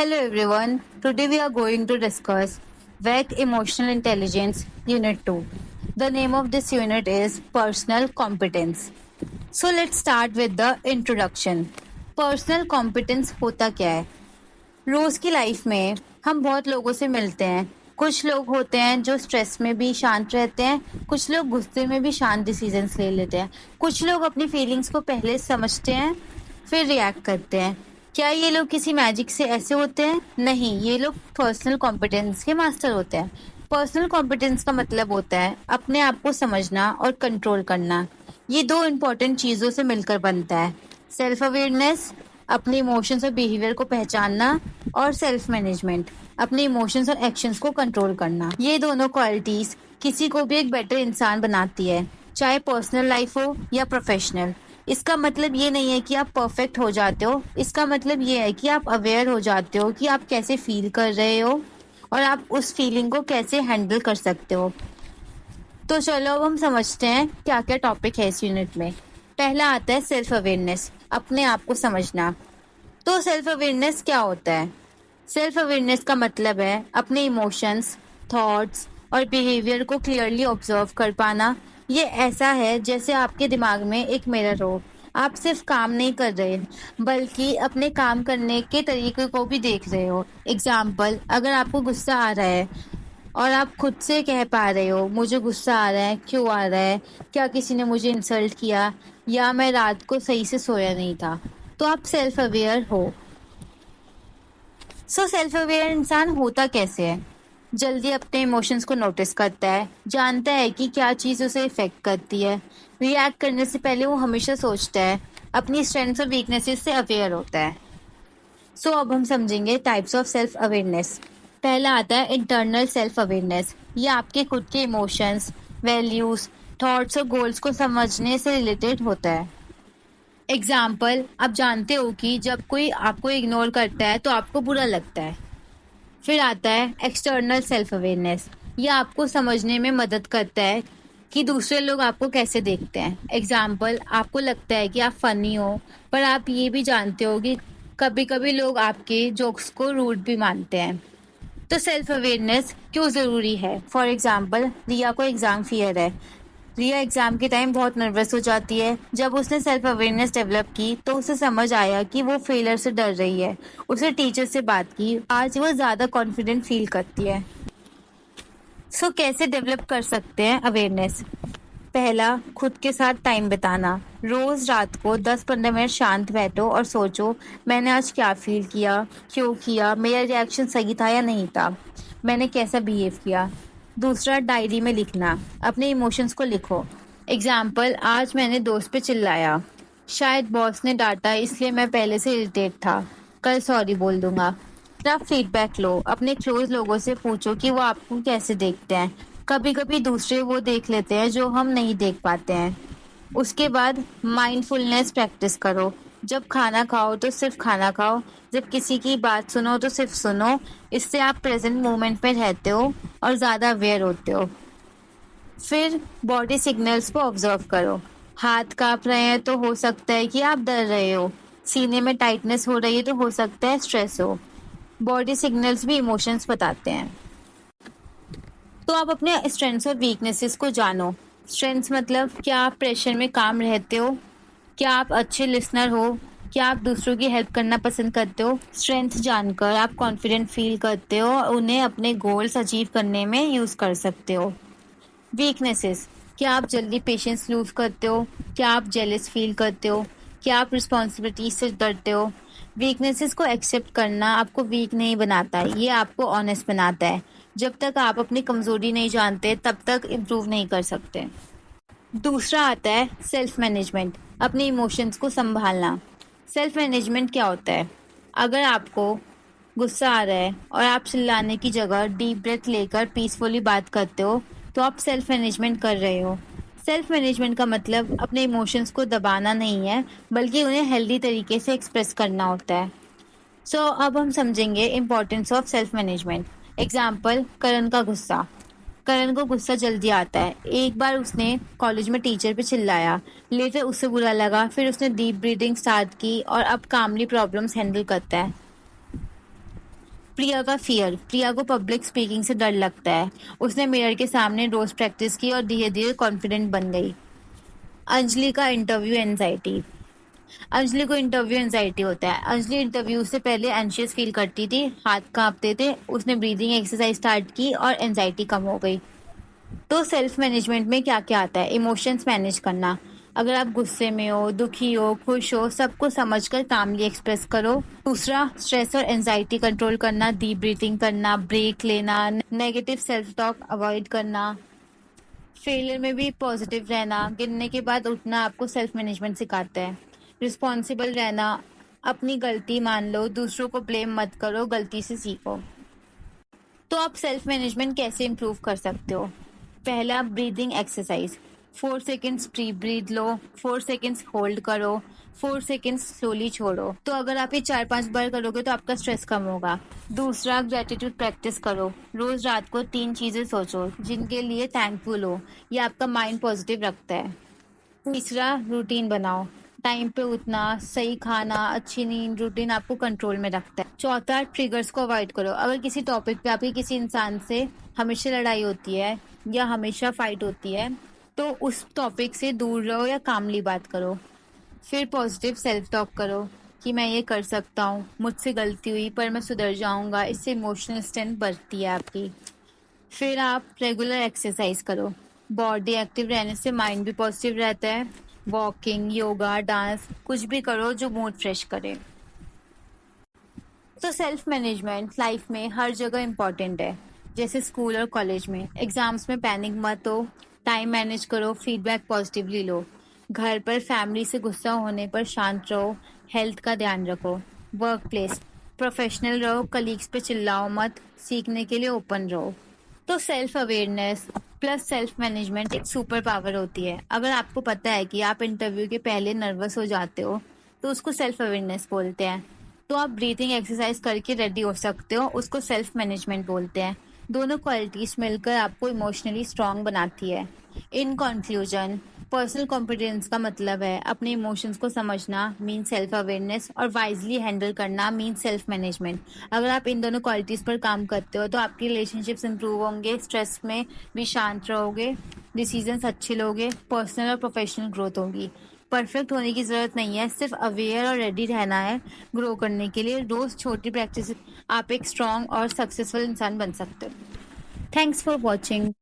Hello everyone. Today we are going to discuss WEC Emotional Intelligence Unit 2. The name of this unit is Personal Competence. So let's start with the introduction. Personal competence होता क्या है? रोज की life में हम बहुत लोगों से मिलते हैं. कुछ लोग होते हैं जो स्ट्रेस में भी शांत रहते हैं, कुछ लोग गुस्से में भी शांत डिसीजंस ले लेते हैं, कुछ लोग अपनी फीलिंग्स को पहले समझते हैं फिर रिएक्ट करते हैं. क्या ये लोग किसी मैजिक से ऐसे होते हैं? नहीं, ये लोग पर्सनल कॉम्पिटेंस के मास्टर होते हैं. पर्सनल कॉम्पिटेंस का मतलब होता है अपने आप को समझना और कंट्रोल करना. ये दो इम्पोर्टेंट चीज़ों से मिलकर बनता है. सेल्फ अवेयरनेस, अपने इमोशंस और बिहेवियर को पहचानना, और सेल्फ मैनेजमेंट, अपने इमोशंस और एक्शंस को कंट्रोल करना. ये दोनों क्वालिटीज किसी को भी एक बेटर इंसान बनाती है, चाहे पर्सनल लाइफ हो या प्रोफेशनल. इसका मतलब ये नहीं है कि आप परफेक्ट हो जाते हो. इसका मतलब ये है कि आप अवेयर हो जाते हो कि आप कैसे फील कर रहे हो और आप उस फीलिंग को कैसे हैंडल कर सकते हो. तो चलो अब हम समझते हैं क्या क्या टॉपिक है इस यूनिट में. पहला आता है सेल्फ अवेयरनेस, अपने आप को समझना. तो सेल्फ अवेयरनेस क्या होता है? सेल्फ अवेयरनेस का मतलब है अपने इमोशंस, थॉट्स और बिहेवियर को क्लियरली ऑब्जर्व कर पाना. ये ऐसा है जैसे आपके दिमाग में एक मिरर हो. आप सिर्फ काम नहीं कर रहे बल्कि अपने काम करने के तरीके को भी देख रहे हो. एग्जाम्पल, अगर आपको गुस्सा आ रहा है और आप खुद से कह पा रहे हो मुझे गुस्सा आ रहा है, क्यों आ रहा है, क्या किसी ने मुझे इंसल्ट किया, या मैं रात को सही से सोया नहीं था, तो आप सेल्फ अवेयर हो. सेल्फ अवेयर इंसान होता कैसे है? जल्दी अपने इमोशंस को नोटिस करता है, जानता है कि क्या चीज़ उसे इफेक्ट करती है. रिएक्ट करने से पहले वो हमेशा सोचता है, अपनी स्ट्रेंथ्स और वीकनेसेस से अवेयर होता है. अब हम समझेंगे टाइप्स ऑफ सेल्फ अवेयरनेस. पहला आता है इंटरनल सेल्फ अवेयरनेस. ये आपके खुद के इमोशंस, वैल्यूज, थॉट्स और गोल्स को समझने से रिलेटेड होता है. एग्जाम्पल, आप जानते हो कि जब कोई आपको इग्नोर करता है तो आपको बुरा लगता है. फिर आता है एक्सटर्नल सेल्फ अवेयरनेस. ये आपको समझने में मदद करता है कि दूसरे लोग आपको कैसे देखते हैं. एग्जाम्पल, आपको लगता है कि आप फनी हो, पर आप ये भी जानते हो कि कभी कभी लोग आपके जोक्स को रूड भी मानते हैं. तो सेल्फ अवेयरनेस क्यों ज़रूरी है? फॉर एग्जाम्पल, रिया को एग्ज़ाम फियर है. रिया एग्ज़ाम के टाइम बहुत नर्वस हो जाती है. जब उसने सेल्फ अवेयरनेस डेवलप की तो उसे समझ आया कि वो फेलियर से डर रही है. उसने टीचर से बात की, आज वो ज़्यादा कॉन्फिडेंट फील करती है. कैसे डेवलप कर सकते हैं अवेयरनेस? पहला, खुद के साथ टाइम बिताना. रोज रात को 10-15 मिनट शांत बैठो और सोचो, मैंने आज क्या फील किया, क्यों किया, मेरा रिएक्शन सही था या नहीं था, मैंने कैसा बिहेव किया. दूसरा, डायरी में लिखना. अपने इमोशंस को लिखो. एग्जाम्पल, आज मैंने दोस्त पे चिल्लाया, शायद बॉस ने डांटा इसलिए मैं पहले से इरिटेट था, कल सॉरी बोल दूंगा. आप फीडबैक लो. अपने क्लोज लोगों से पूछो कि वो आपको कैसे देखते हैं. कभी कभी दूसरे वो देख लेते हैं जो हम नहीं देख पाते हैं. उसके बाद माइंडफुलनेस प्रैक्टिस करो. जब खाना खाओ तो सिर्फ खाना खाओ, जब किसी की बात सुनो तो सिर्फ सुनो. इससे आप प्रेजेंट मोमेंट में रहते हो और ज़्यादा अवेयर होते हो. फिर बॉडी सिग्नल्स को ऑब्जर्व करो. हाथ कांप रहे हैं तो हो सकता है कि आप डर रहे हो. सीने में टाइटनेस हो रही है तो हो सकता है स्ट्रेस हो. बॉडी सिग्नल्स भी इमोशंस बताते हैं. तो आप अपने स्ट्रेंथ्स और वीकनेसेस को जानो. स्ट्रेंथ्स मतलब क्या आप प्रेशर में काम रहते हो, क्या आप अच्छे लिसनर हो, क्या आप दूसरों की हेल्प करना पसंद करते हो. स्ट्रेंथ जानकर आप कॉन्फिडेंट फील करते हो और उन्हें अपने गोल्स अचीव करने में यूज़ कर सकते हो. वीकनेसेस, क्या आप जल्दी पेशेंस लूज करते हो, क्या आप जेलस फील करते हो, क्या आप रिस्पॉन्सिबिलिटी से डरते हो. वीकनेसेस को एक्सेप्ट करना आपको वीक नहीं बनाता, ये आपको ऑनेस्ट बनाता है. जब तक आप अपनी कमजोरी नहीं जानते तब तक इम्प्रूव नहीं कर सकते. दूसरा आता है सेल्फ मैनेजमेंट, अपने इमोशंस को संभालना. सेल्फ मैनेजमेंट क्या होता है? अगर आपको गुस्सा आ रहा है और आप चिल्लाने की जगह डीप ब्रेथ लेकर पीसफुली बात करते हो तो आप सेल्फ मैनेजमेंट कर रहे हो. सेल्फ मैनेजमेंट का मतलब अपने इमोशंस को दबाना नहीं है बल्कि उन्हें हेल्दी तरीके से एक्सप्रेस करना होता है. अब हम समझेंगे importance of self management. Example, Karan का गुस्सा. करण को गुस्सा जल्दी आता है. एक बार उसने कॉलेज में टीचर पे चिल्लाया, लेटर उससे बुरा लगा, फिर उसने डीप ब्रीदिंग स्टार्ट की और अब कामली प्रॉब्लम्स हैंडल करता है. प्रिया का फियर। प्रिया को पब्लिक स्पीकिंग से डर लगता है। उसने मिरर के सामने रोज प्रैक्टिस की और धीरे धीरे कॉन्फिडेंट बन गई। अंजलि का इंटरव्यू एंजाइटी। अंजलि को इंटरव्यू एंजाइटी होता है। अंजलि इंटरव्यू से पहले एंशियस फील करती थी, हाथ कांपते थे। उसने ब्रीदिंग एक्सरसाइज स्टार्ट की और एंजाइटी कम हो गई। तो सेल्फ मैनेजमेंट में क्या क्या आता है? इमोशंस मैनेज करना। अगर आप गुस्से में हो, दुखी हो, खुश हो, सबको समझकर कामली एक्सप्रेस करो। दूसरा, स्ट्रेस और एंजाइटी कंट्रोल करना, डीप ब्रीथिंग करना, ब्रेक लेना, नेगेटिव सेल्फ टॉक अवॉइड करना। फेलियर में भी पॉजिटिव रहना, गिरने के बाद उठना आपको सेल्फ मैनेजमेंट सिखाता है। रिस्पॉन्सिबल रहना, अपनी गलती मान लो, दूसरों को ब्लेम मत करो, गलती से सीखो। तो आप सेल्फ मैनेजमेंट कैसे इम्प्रूव कर सकते हो? पहला, breathing exercise. 4 seconds deep breath लो, 4 सेकेंड्स होल्ड करो, 4 सेकेंड्स स्लोली छोड़ो। तो अगर आप ये 4-5 बार करोगे तो आपका स्ट्रेस कम होगा। दूसरा, ग्रेटिट्यूड प्रैक्टिस करो। रोज रात को 3 चीजें सोचो जिनके लिए थैंकफुल हो। ये आपका माइंड पॉजिटिव रखता है। तीसरा, रूटीन बनाओ। टाइम पे उठना, सही खाना, अच्छी नींद, रूटीन आपको कंट्रोल में रखता है। चौथा, ट्रिगर्स को अवॉइड करो। अगर किसी टॉपिक पे आपकी किसी इंसान से हमेशा लड़ाई होती है या हमेशा फाइट होती है तो उस टॉपिक से दूर रहो या कामली बात करो। फिर पॉजिटिव सेल्फ टॉक करो कि मैं ये कर सकता हूँ, मुझसे गलती हुई पर मैं सुधर जाऊंगा। इससे इमोशनल स्ट्रेंथ बढ़ती है आपकी। फिर आप रेगुलर एक्सरसाइज करो। बॉडी एक्टिव रहने से माइंड भी पॉजिटिव रहता है। वॉकिंग, योगा, डांस, कुछ भी करो जो मूड फ्रेश करे। तो सेल्फ मैनेजमेंट लाइफ में हर जगह इम्पॉर्टेंट है, जैसे स्कूल और कॉलेज में। एग्जाम्स में पैनिक मत हो, टाइम मैनेज करो, फीडबैक पॉजिटिवली लो। घर पर फैमिली से गुस्सा होने पर शांत रहो, हेल्थ का ध्यान रखो। वर्क प्लेस, प्रोफेशनल रहो, कलीग्स पे चिल्लाओ मत, सीखने के लिए ओपन रहो। तो self awareness plus self management एक सुपर पावर होती है। अगर आपको पता है कि आप इंटरव्यू के पहले नर्वस हो जाते हो तो उसको सेल्फ अवेयरनेस बोलते हैं। तो आप ब्रीथिंग एक्सरसाइज करके रेडी हो सकते हो, उसको सेल्फ मैनेजमेंट बोलते हैं। दोनों क्वालिटीज मिलकर आपको इमोशनली स्ट्रांग बनाती है। इन कंक्लूजन, पर्सनल कॉन्फिडेंस का मतलब है अपने इमोशंस को समझना, मीन सेल्फ अवेयरनेस, और वाइजली हैंडल करना, मीन सेल्फ मैनेजमेंट। अगर आप इन दोनों क्वालिटीज पर काम करते हो तो आपकी रिलेशनशिप्स इंप्रूव होंगे, स्ट्रेस में भी शांत रहोगे, डिसीजंस अच्छे लोगे, पर्सनल और प्रोफेशनल ग्रोथ होगी। परफेक्ट होने की जरूरत नहीं है, सिर्फ अवेयर और रेडी रहना है ग्रो करने के लिए। रोज छोटी प्रैक्टिस आप एक स्ट्रांग और सक्सेसफुल इंसान बन सकते हो। Thanks for watching.